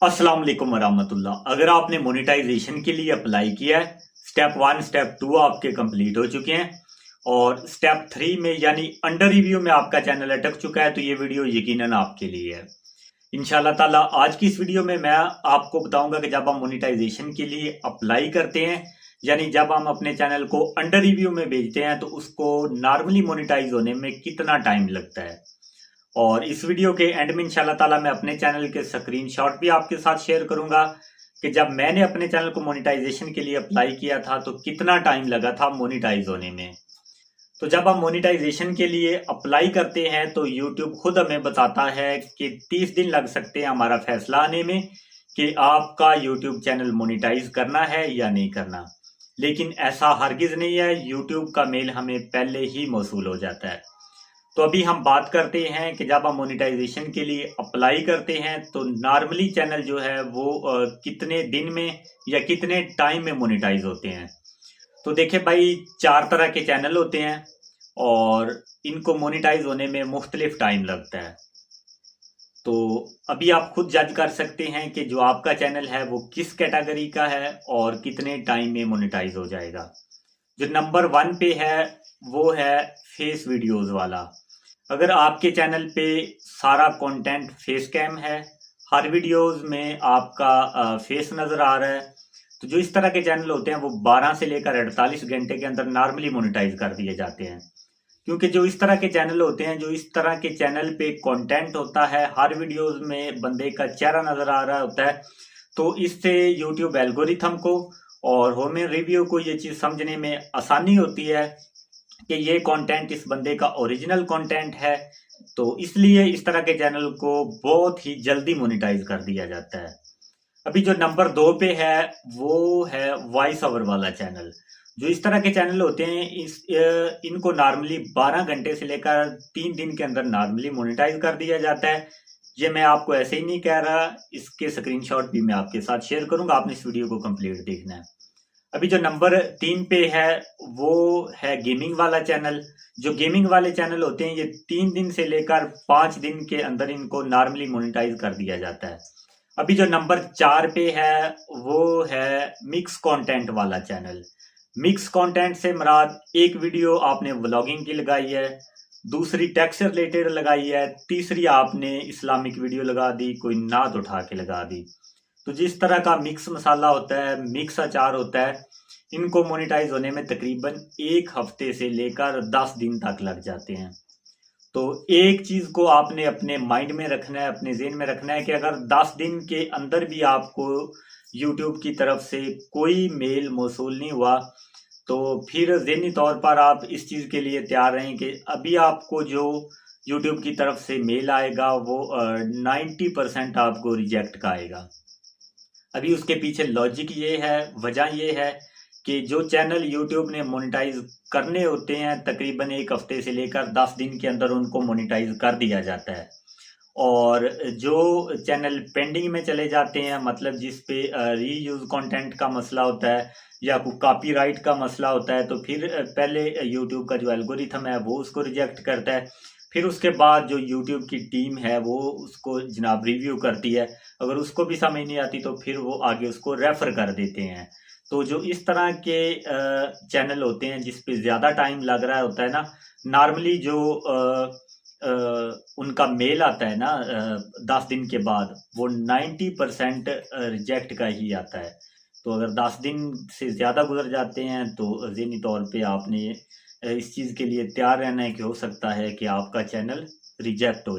अस्सलाम वालेकुम वरहमतुल्लाह। अगर आपने मोनेटाइजेशन के लिए अप्लाई किया है, स्टेप 1 स्टेप 2 आपके कंप्लीट हो चुके हैं और स्टेप 3 में यानी अंडर रिव्यू में आपका चैनल अटक चुका है, तो ये वीडियो यकीनन आपके लिए है। इंशाल्लाह ताला आज की इस वीडियो में मैं आपको बताऊंगा कि जब हम मोनेटाइजेशन के लिए अप्लाई करते हैं, यानी जब हम अपने चैनल को अंडर रिव्यू में भेजते हैं, तो उसको नॉर्मली मोनेटाइज होने में कितना टाइम लगता है। और इस वीडियो के एंड में इंशाल्लाह ताला मैं अपने चैनल के स्क्रीनशॉट भी आपके साथ शेयर करूंगा कि जब मैंने अपने चैनल को मोनेटाइजेशन के लिए अप्लाई किया था तो कितना टाइम लगा था मोनेटाइज होने में। तो जब हम मोनेटाइजेशन के लिए अप्लाई करते हैं तो यूट्यूब खुद हमें बताता है कि 30 दिन लग सकते हैं हमारा फैसला आने में कि आपका यूट्यूब चैनल मोनेटाइज करना है या नहीं करना। लेकिन ऐसा हरगिज नहीं है, यूट्यूब का मेल हमें पहले ही मौसूल हो जाता है। तो अभी हम बात करते हैं कि जब हम मोनेटाइजेशन के लिए अप्लाई करते हैं तो नॉर्मली चैनल जो है वो कितने दिन में या कितने टाइम में मोनेटाइज होते हैं। तो देखिए भाई, 4 तरह के चैनल होते हैं और इनको मोनेटाइज होने में मुख्तलिफ टाइम लगता है। तो अभी आप खुद जज कर सकते हैं कि जो आपका चैनल है वो किस कैटेगरी का है और कितने टाइम में मोनेटाइज हो जाएगा। जो नंबर 1 पे है वो है फेस वीडियोस वाला। अगर आपके चैनल पे सारा कंटेंट फेस कैम है, हर वीडियोस में आपका फेस नजर आ रहा है, तो जो इस तरह के चैनल होते हैं वो 12 से लेकर 48 घंटे के अंदर नॉर्मली मोनेटाइज कर दिए जाते हैं। क्योंकि जो इस तरह के चैनल होते हैं, जो इस तरह के चैनल पे कंटेंट होता है, हर वीडियोस में बंदे का चेहरा नजर आ रहा होता है, तो इससे यूट्यूब एल्गोरिथम को और होम रिव्यू को ये चीज समझने में आसानी होती है कि ये कंटेंट इस बंदे का ओरिजिनल कंटेंट है। तो इसलिए इस तरह के चैनल को बहुत ही जल्दी मोनेटाइज कर दिया जाता है। अभी जो नंबर 2 पे है वो है वॉइस ओवर वाला चैनल। जो इस तरह के चैनल होते हैं इनको नॉर्मली 12 घंटे से लेकर 3 दिन के अंदर नॉर्मली मोनेटाइज कर दिया जाता है। ये मैं आपको ऐसे ही नहीं कह रहा, इसके स्क्रीनशॉट भी मैं आपके साथ शेयर करूंगा, आपने इस वीडियो को कंप्लीट देखना है। अभी जो नंबर 3 पे है वो है गेमिंग वाला चैनल। जो गेमिंग वाले चैनल होते हैं ये 3 दिन से लेकर 5 दिन के अंदर इनको नॉर्मली मोनेटाइज कर दिया जाता है। अभी जो नंबर 4 पे है वो है मिक्स कंटेंट वाला चैनल। मिक्स कंटेंट से मुराद एक वीडियो आपने व्लॉगिंग की लगाई है, दूसरी टेक से रिलेटेड लगाई है, तीसरी आपने इस्लामिक वीडियो लगा दी, कोई नात उठा के लगा दी। तो जिस तरह का मिक्स मसाला होता है, मिक्स अचार होता है, इनको मोनेटाइज होने में तकरीबन 1 हफ्ते से लेकर 10 दिन तक लग जाते हैं। तो एक चीज को आपने अपने माइंड में रखना है, अपने जेहन में रखना है कि अगर 10 दिन के अंदर भी आपको यूट्यूब की तरफ से कोई मेल मौसूल नहीं हुआ, तो फिर ज़हनी तौर पर आप इस चीज़ के लिए तैयार रहें कि अभी आपको जो यूट्यूब की तरफ से मेल आएगा वो 90% आपको रिजेक्ट का आएगा। अभी उसके पीछे लॉजिक ये है, वजह ये है कि जो चैनल यूट्यूब ने मोनेटाइज करने होते हैं तकरीबन 1 हफ्ते से लेकर 10 दिन के अंदर उनको मोनेटाइज कर दिया जाता है। और जो चैनल पेंडिंग में चले जाते हैं, मतलब जिस पे रीयूज कंटेंट का मसला होता है या कोई कॉपीराइट का मसला होता है, तो फिर पहले यूट्यूब का जो एल्गोरिथम है वो उसको रिजेक्ट करता है। फिर उसके बाद जो यूट्यूब की टीम है वो उसको जनाब रिव्यू करती है। अगर उसको भी समझ नहीं आती तो फिर वो आगे उसको रेफर कर देते हैं। तो जो इस तरह के चैनल होते हैं जिस पे ज़्यादा टाइम लग रहा होता है ना, नॉर्मली जो उनका मेल आता है ना 10 दिन के बाद, वो 90% रिजेक्ट का ही आता है। तो अगर 10 दिन से ज़्यादा गुजर जाते हैं तो ज़हनी तौर पे आपने इस चीज़ के लिए तैयार रहना है कि हो सकता है कि आपका चैनल रिजेक्ट हो जाए।